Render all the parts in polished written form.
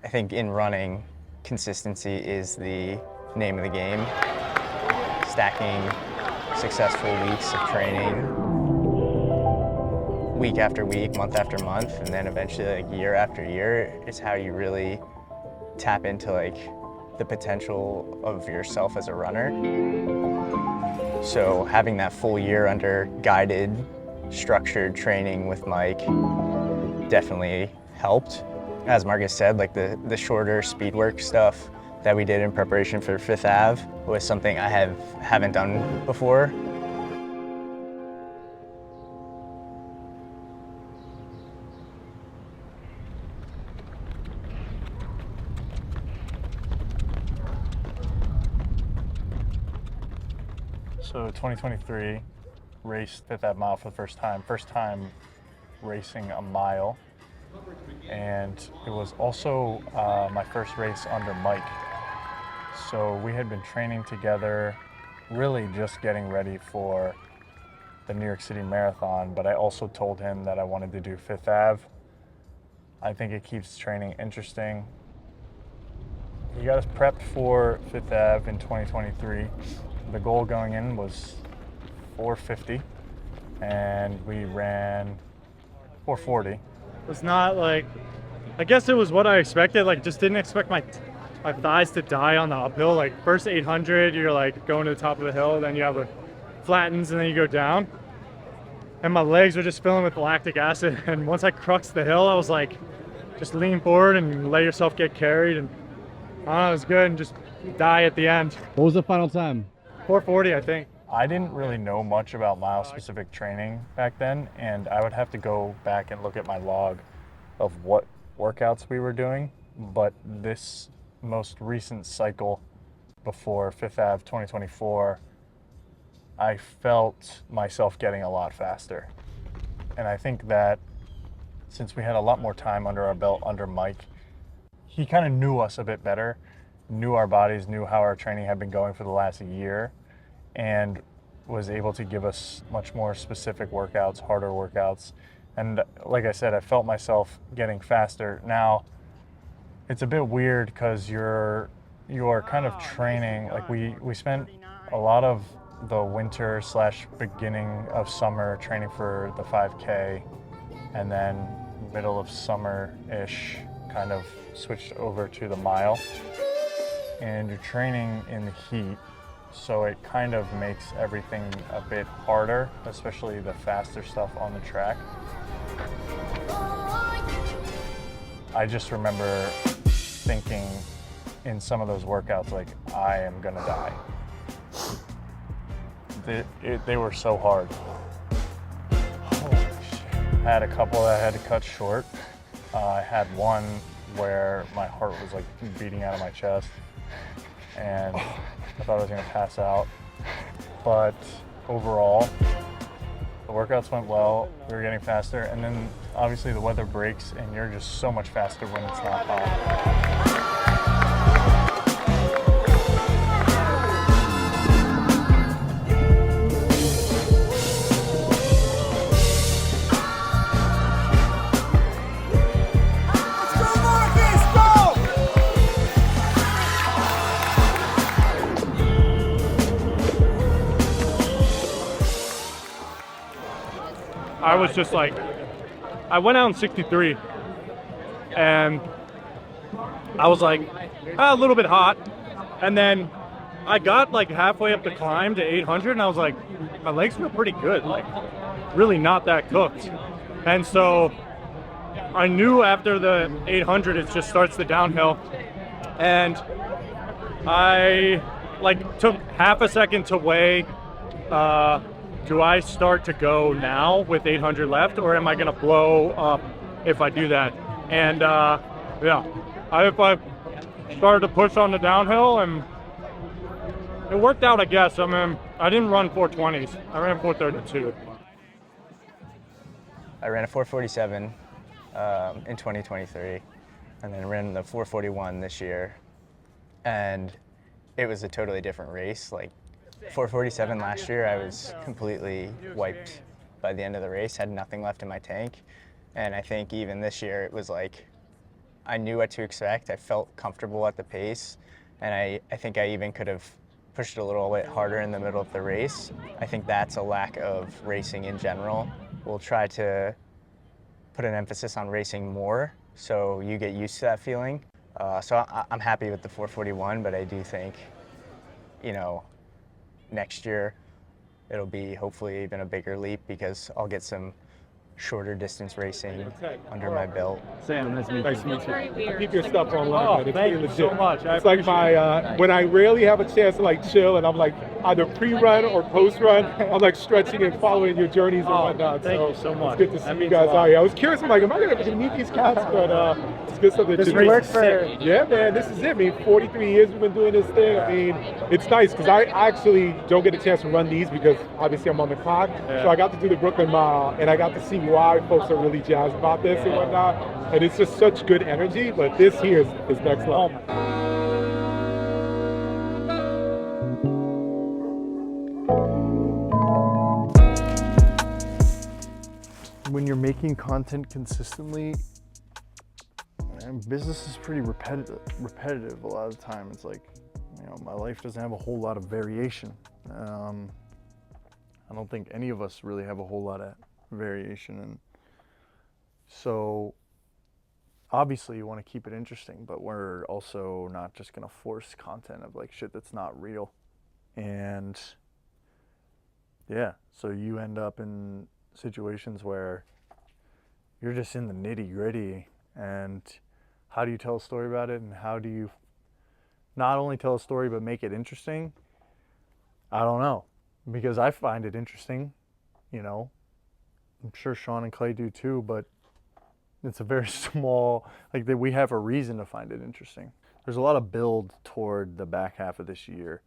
I think in running, consistency is the name of the game. Stacking successful weeks of training, week after week, month after month, and then eventually like year after year is how you really tap into like the potential of yourself as a runner. So having that full year under guided, structured training with Mike definitely helped. As Marcus said, like the shorter speed work stuff that we did in preparation for Fifth Ave was something I haven't done before. So 2023, raced Fifth Ave Mile for the first time. First time racing a mile. And it was also my first race under Mike. So we had been training together, really just getting ready for the New York City Marathon, but I also told him that I wanted to do Fifth Ave. I think it keeps training interesting. He got us prepped for Fifth Ave in 2023. The goal going in was 450, and we ran 440. It's not like, I guess it was what I expected. Like, just didn't expect my thighs to die on the uphill. Like, first 800, you're like going to the top of the hill, then you have a flattens, and then you go down. And my legs were just filling with lactic acid. And once I cruxed the hill, I was like, just lean forward and let yourself get carried. And I don't know, it was good, and just die at the end. What was the final time? 440, I think. I didn't really know much about mile-specific training back then, and I would have to go back and look at my log of what workouts we were doing. But this most recent cycle before Fifth Ave 2024, I felt myself getting a lot faster. And I think that since we had a lot more time under our belt under Mike, he kind of knew us a bit better, knew our bodies, knew how our training had been going for the last year, and was able to give us much more specific workouts, harder workouts. And like I said, I felt myself getting faster. Now, it's a bit weird because you are kind of training, like we spent a lot of the winter / beginning of summer training for the 5K, and then middle of summer-ish kind of switched over to the mile. And you're training in the heat, so it kind of makes everything a bit harder, especially the faster stuff on the track. I just remember thinking in some of those workouts, like, I am gonna die. They were so hard. Holy shit. I had a couple that I had to cut short. I had one where my heart was like beating out of my chest, and I thought I was gonna pass out. But overall, the workouts went well, we were getting faster, and then obviously the weather breaks and you're just so much faster when it's not hot. I was just like, I went out in 63, and I was like, a little bit hot. And then I got like halfway up the climb to 800, and I was like, my legs feel pretty good, like really not that cooked. And so I knew after the 800, it just starts the downhill. And I like took half a second to weigh, do I start to go now with 800 left, or am I going to blow up if I do that? And yeah, if I started to push on the downhill, and it worked out, I guess. I mean, I didn't run 420s. I ran 432. I ran a 447 in 2023, and then ran the 441 this year. And it was a totally different race. Like 447 last year, I was completely wiped by the end of the race, had nothing left in my tank. And I think even this year, it was like I knew what to expect. I felt comfortable at the pace, and I think I even could have pushed a little bit harder in the middle of the race. I think that's a lack of racing in general. We'll try to put an emphasis on racing more so you get used to that feeling. So I'm happy with the 441, but I do think, you know, next year it'll be hopefully even a bigger leap because I'll get some shorter distance racing under my belt. Sam, nice to meet you. Nice to meet you. I keep your stuff online. It's thank pretty you so legit. much. I It's like my when I rarely have a chance to like chill and I'm like either pre-run or post-run, I'm like stretching and following your journeys and whatnot. thank you so much. It's good to see That you means guys a lot. out here. I was curious, I'm like, am I gonna to meet these cats? But it's good stuff that This you race work is for. sick. Yeah, man, this is it. I mean, 43 years we've been doing this thing. I mean, it's nice because I actually don't get a chance to run these because obviously I'm on the clock. So I got to do the Brooklyn Mile and I got to see why folks are really jazzed about this and whatnot. And it's just such good energy, but this here is next level. When you're making content consistently, and business is pretty repetitive a lot of the time. It's like, you know, my life doesn't have a whole lot of variation. I don't think any of us really have a whole lot of variation, and so obviously you want to keep it interesting, but we're also not just gonna force content of like shit that's not real. And yeah, so you end up in situations where you're just in the nitty gritty, and how do you tell a story about it, and how do you not only tell a story but make it interesting? I don't know, because I find it interesting, you know. I'm sure Sean and Clay do too, but it's a very small, like that we have a reason to find it interesting. There's a lot of build toward the back half of this year.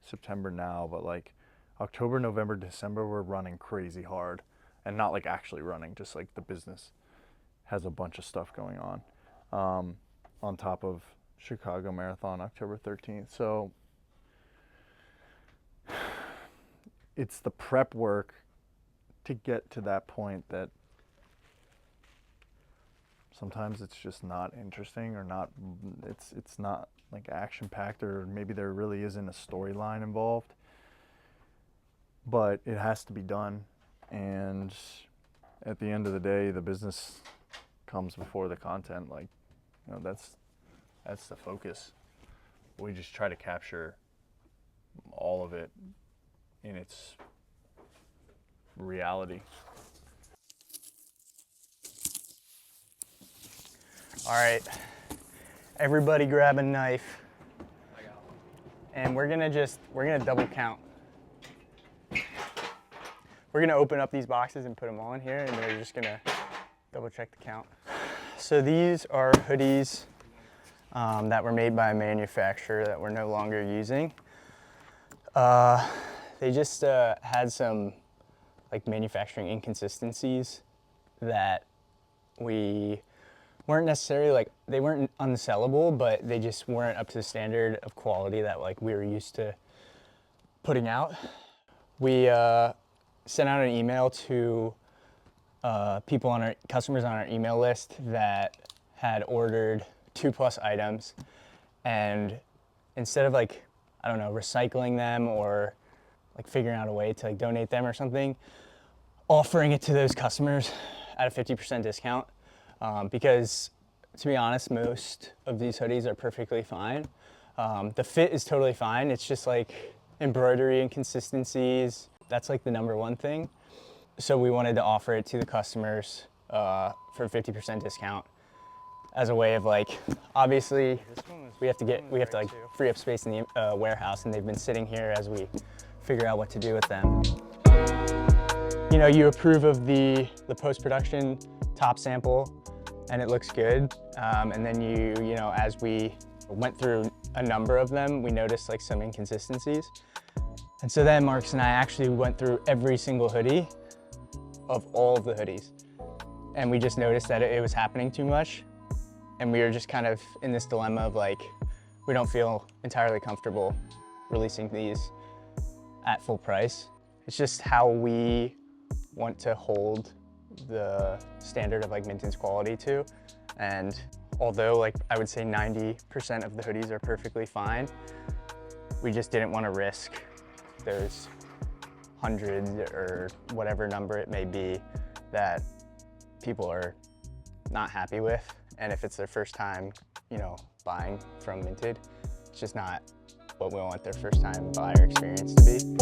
September now, but like October, November, December, we're running crazy hard, and not like actually running, just like the business has a bunch of stuff going on top of Chicago Marathon, October 13th. So it's the prep work to get to that point that sometimes it's just not interesting, or not, it's not like action packed, or maybe there really isn't a storyline involved, but it has to be done. And at the end of the day, the business comes before the content. Like, you know, that's the focus. We just try to capture all of it in its reality. All right, everybody grab a knife. And we're gonna double count. We're gonna open up these boxes and put them all in here, and we're just gonna double check the count. So these are hoodies that were made by a manufacturer that we're no longer using. They just had some like manufacturing inconsistencies that we weren't necessarily like, they weren't unsellable, but they just weren't up to the standard of quality that like we were used to putting out. We sent out an email to people on our customers on our email list that had ordered 2+ items, and instead of like, I don't know, recycling them or like figuring out a way to like donate them or something, offering it to those customers at a 50% discount. Because to be honest, most of these hoodies are perfectly fine. The fit is totally fine. It's just like embroidery inconsistencies. That's like the number one thing. So we wanted to offer it to the customers for a 50% discount as a way of like, obviously we have to like free up space in the warehouse, and they've been sitting here as we figure out what to do with them. You know, you approve of the post-production top sample and it looks good. And then you know, as we went through a number of them, we noticed like some inconsistencies. And so then Marcus and I actually went through every single hoodie of all of the hoodies. And we just noticed that it was happening too much. And we were just kind of in this dilemma of like, we don't feel entirely comfortable releasing these at full price. It's just how we want to hold the standard of like Minton's quality to. And although like I would say 90% of the hoodies are perfectly fine, we just didn't want to risk those hundreds or whatever number it may be that people are not happy with. And if it's their first time, you know, buying from Minted, it's just not what we want their first time buyer experience to be.